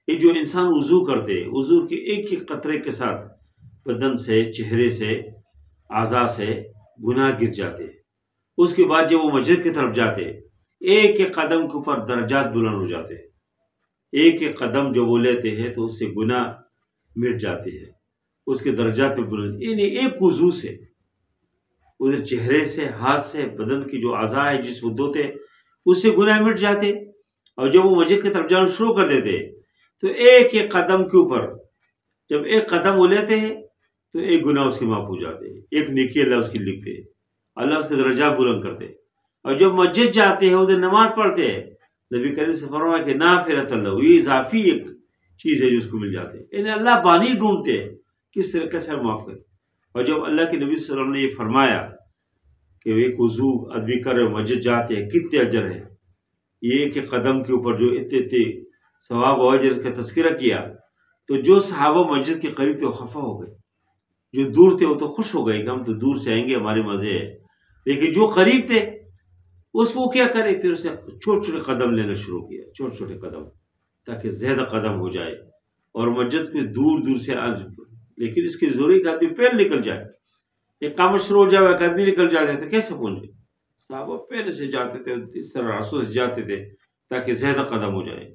یہ جو انسان وضو کرتے، وضو کے ایک ایک قطرے کے ساتھ بدن سے، چہرے سے، اعضاء سے گناہ گر جاتے. اس کے بعد جب وہ مسجد کی طرف جاتے، ایک ایک قدم کے اوپر درجات بلند ہو جاتے. ایک ایک قدم جو وہ لیتے ہیں تو اس سے گناہ مٹ جاتے ہیں، اس کے درجات میں بلند. یعنی ایک وضو سے، ادھر چہرے سے، ہاتھ سے، بدن کی جو اعضاء ہے جس وہ دھوتے اس سے گناہ مٹ جاتے. اور جب وہ مسجد کی طرف جانا شروع کر دیتے تو ایک ایک قدم کے اوپر جب ایک قدم وہ لیتے ہیں تو ایک گناہ اس کے معاف ہو جاتے ہیں، ایک نیکی اللہ اس کی لکھتے، اللہ اس کے درجات بلند کرتے. اور جب مسجد جاتے ہیں ادھر نماز پڑھتے ہیں، نبی کریم سے فرمایا کہ نافرۃ اللہ، یہ اضافی ایک چیز ہے جو اس کو مل جاتے ہیں. یعنی اللہ بانی ڈھونڈتے ہیں کس طریقے سے معاف کرے. اور جب اللہ کے نبی صلی اللہ علیہ وسلم نے یہ فرمایا کہ ایک وضو آدمی کرے مسجد جاتے ہیں کتنے اجر ہے، یہ ایک ایک قدم کے اوپر جو اتنے ثواب و اجر کا تذکرہ کیا تو جو صحابہ مسجد کے قریب تھے وہ خفا ہو گئے، جو دور تھے وہ تو خوش ہو گئے کہ ہم تو دور سے آئیں گے، ہمارے مزے ہے. لیکن جو قریب تھے اس کو کیا کرے، پھر اسے چھوٹے چھوٹے قدم لینا شروع کیا، چھوٹے چھوٹے قدم، تاکہ زیادہ قدم ہو جائے اور مسجد کے دور دور سے لیکن اس کی ضروری کہ آدمی پہلے نکل جائے. اقامت شروع ہو جائے ایک آدمی نکل جاتے تھے کیسے پہنچے؟ صحابہ پہلے سے جاتے تھے، اس طرح راسوں سے جاتے تھے تاکہ زیادہ قدم ہو جائے.